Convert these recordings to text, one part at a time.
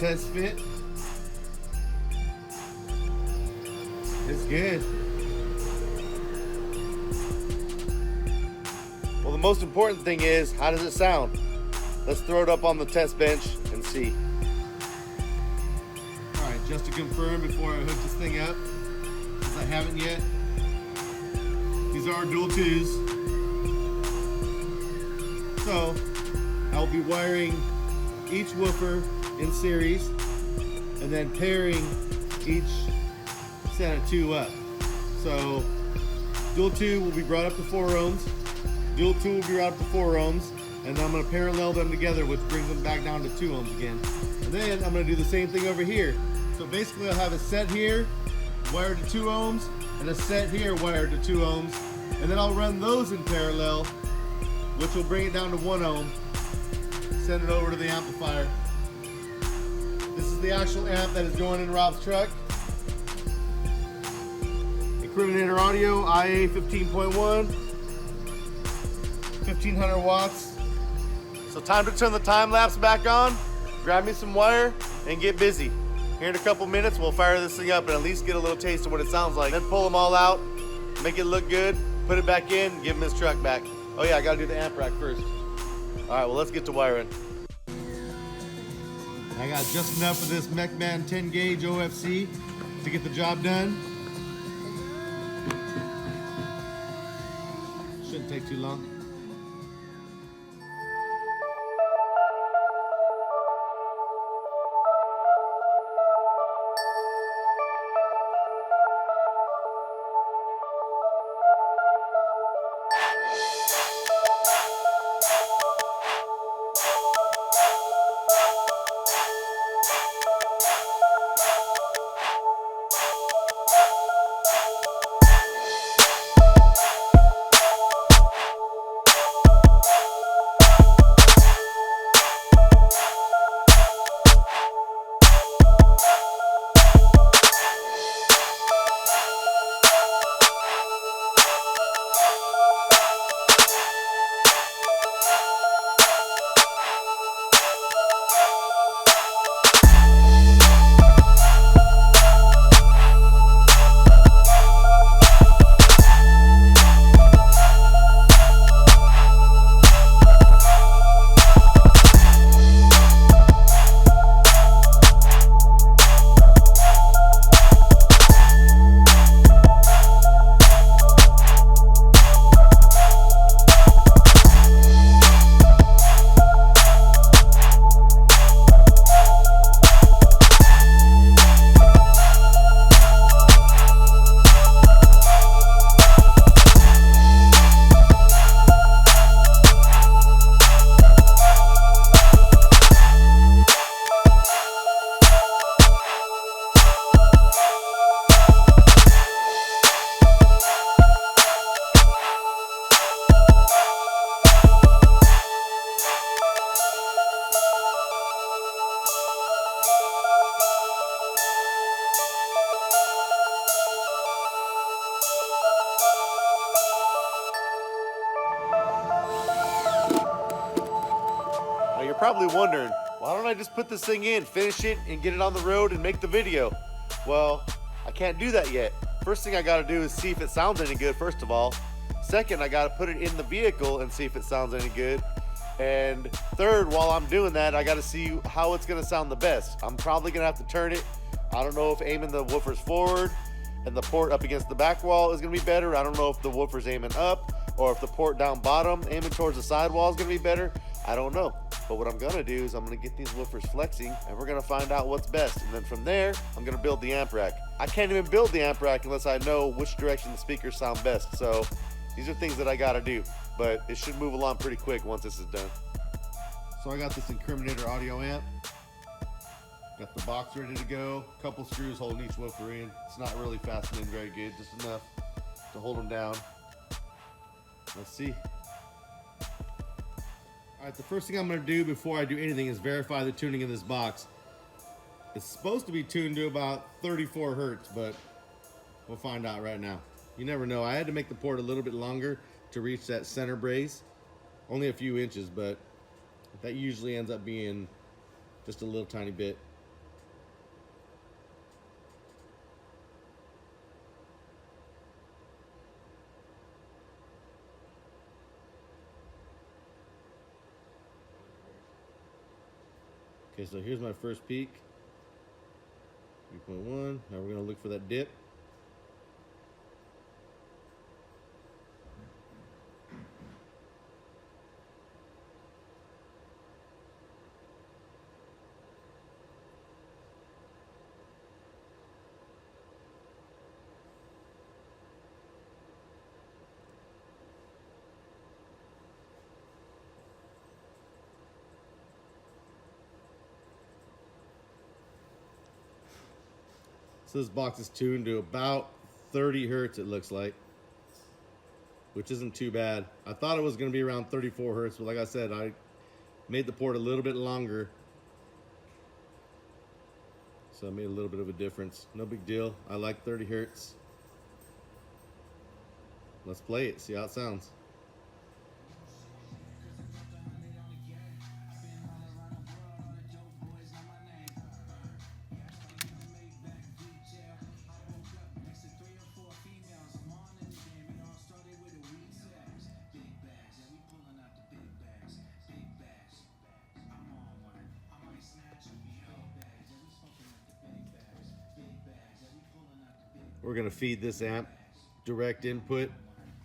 test fit. It's good. Well, the most important thing is, how does it sound? Let's throw it up on the test bench and see. All right, just to confirm before I hook this thing up, because I haven't yet, these are dual twos. So I'll be wiring each woofer in series and then pairing each set of two up. So dual 2 will be brought up to 4 ohms, dual 2 will be brought up to 4 ohms, and then I'm going to parallel them together, which brings them back down to 2 ohms again. And then I'm going to do the same thing over here. So basically I'll have a set here wired to 2 ohms and a set here wired to 2 ohms, and then I'll run those in parallel, which will bring it down to 1 ohm, send it over to the amplifier. This is the actual amp that is going in Rob's truck. Incriminator audio, IA 15.1, 1500 watts. So time to turn the time lapse back on, grab me some wire, and get busy. Here in a couple minutes, we'll fire this thing up and at least get a little taste of what it sounds like. Then pull them all out, make it look good, put it back in, give him his truck back. Oh yeah, I gotta do the amp rack first. All right, well, let's get to wiring. I got just enough of this MechMan 10 gauge OFC to get the job done. Shouldn't take too long. You're probably wondering, why don't I just put this thing in, finish it, and get it on the road and make the video? Well, I can't do that yet. First thing I gotta do is see if it sounds any good, first of all. Second, I gotta put it in the vehicle and see if it sounds any good. And third, while I'm doing that, I gotta see how it's gonna sound the best. I'm probably gonna have to turn it. I don't know if aiming the woofers forward and the port up against the back wall is gonna be better. I don't know if the woofers aiming up or if the port down bottom aiming towards the sidewall is gonna be better. I don't know. But what I'm gonna do is I'm gonna get these woofers flexing and we're gonna find out what's best. And then from there, I'm gonna build the amp rack. I can't even build the amp rack unless I know which direction the speakers sound best. So these are things that I gotta do, but it should move along pretty quick once this is done. So I got this Incriminator audio amp. Got the box ready to go. Couple screws holding each woofer in. It's not really fastening very good, just enough to hold them down. Let's see. All right, the first thing I'm gonna do before I do anything is verify the tuning in this box. It's supposed to be tuned to about 34 hertz, but we'll find out right now. You never know. I had to make the port a little bit longer to reach that center brace. Only a few inches, but that usually ends up being just a little tiny bit. Okay, so here's my first peak. 3.1. Now we're gonna look for that dip. So this box is tuned to about 30 hertz, it looks like, which isn't too bad. I thought it was going to be around 34 hertz, but like I said, I made the port a little bit longer, so I made a little bit of a difference. No big deal. I like 30 hertz. Let's play it, see how it sounds. We're gonna feed this amp direct input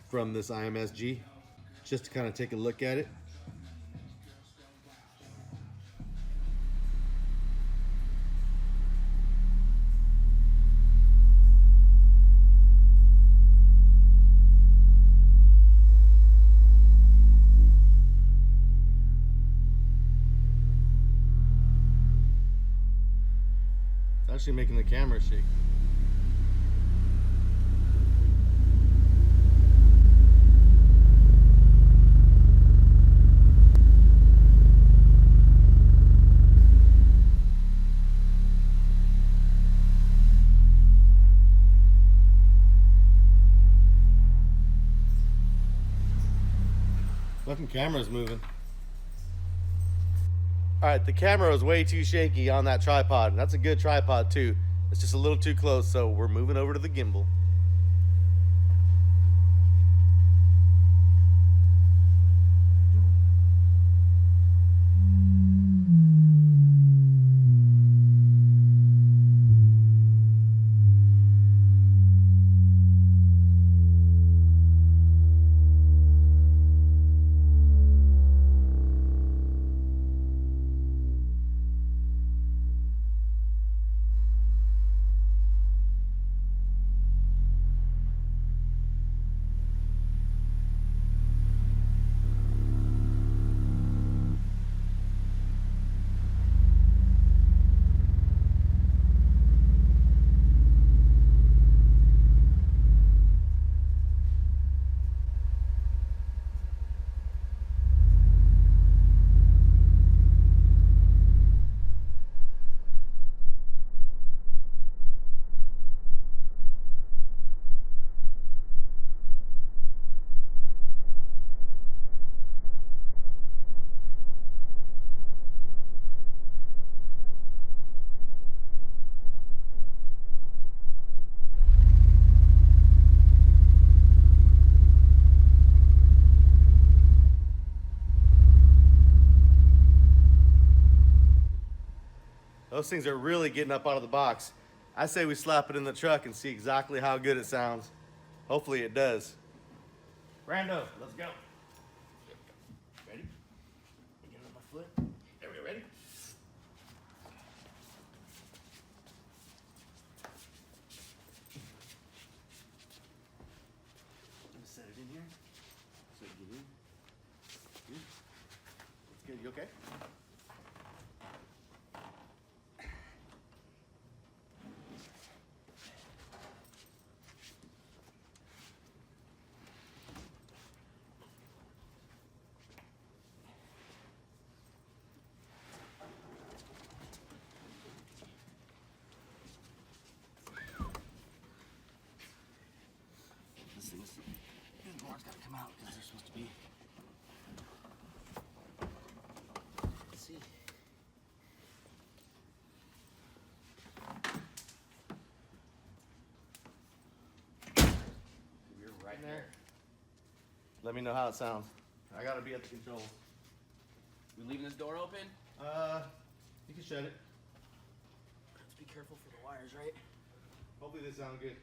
from this IMSG just to kind of take a look at it. It's actually making the camera shake. Fucking camera's moving. All right, the camera was way too shaky on that tripod. That's a good tripod too. It's just a little too close, so we're moving over to the gimbal. Those things are really getting up out of the box. I say we slap it in the truck and see exactly how good it sounds. Hopefully it does. Brando, let's go. Ready? Get on my foot. There we go, ready? I'm gonna set it in here. So you get in. Good. That's good, you okay? These boards gotta come out because they're supposed to be. Let's see. You're right there. Let me know how it sounds. I gotta be at the controls. We leaving this door open? You can shut it. Just be careful for the wires, right? Hopefully they sound good.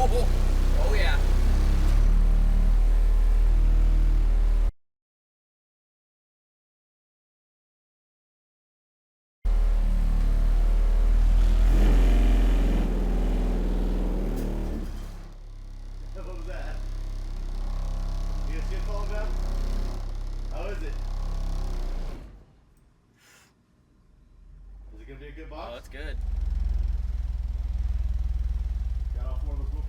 Oh yeah. What was that? You guys see it falling down? How is it? Is it gonna be a good box? Oh, that's good. Got all 4 of those woofers?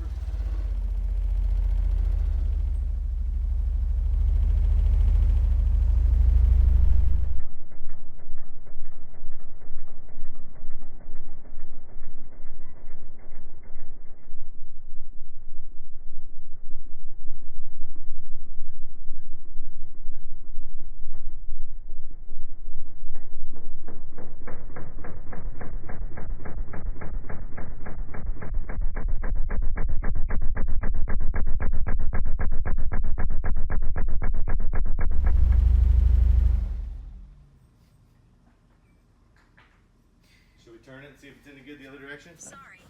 Should we turn it and see if it's any good the other direction? Sorry,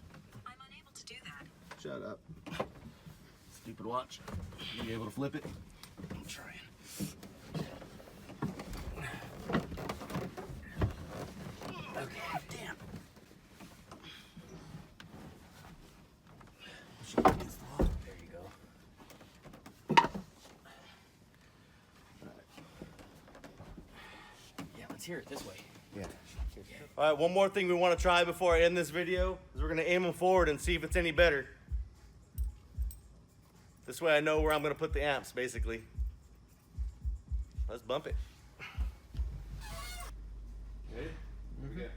I'm unable to do that. Shut up. Stupid watch. You be able to flip it? I'm trying. Okay, damn. There you go. Yeah, let's hear it this way. Yeah. All right, one more thing we want to try before I end this video is we're going to aim them forward and see if it's any better. This way I know where I'm going to put the amps, basically. Let's bump it. Ready? Here we go.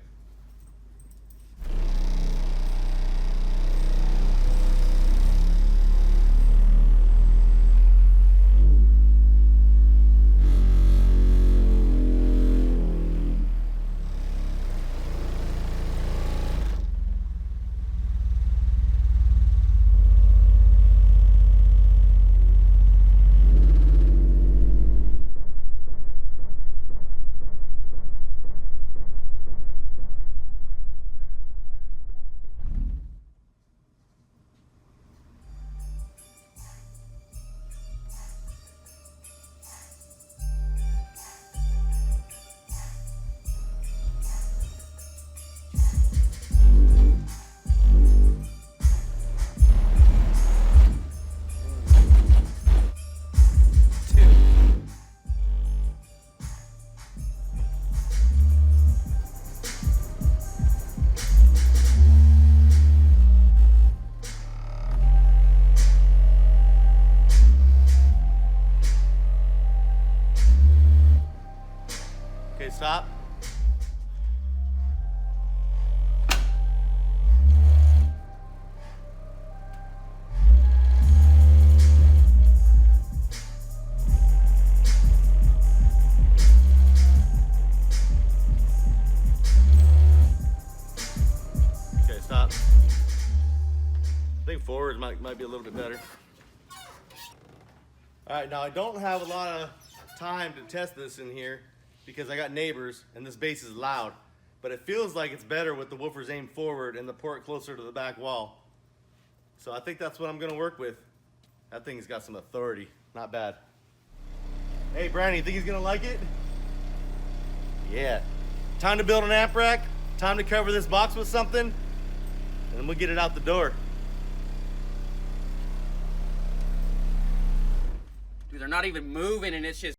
Okay, stop. Okay, stop. I think forwards might be a little bit better. All right, now I don't have a lot of time to test this in here because I got neighbors and this bass is loud, but it feels like it's better with the woofers aimed forward and the port closer to the back wall. So I think that's what I'm gonna work with. That thing's got some authority, not bad. Hey, Brandon, you think he's gonna like it? Yeah. Time to build an amp rack, time to cover this box with something, and then we'll get it out the door. Dude, they're not even moving and it's just...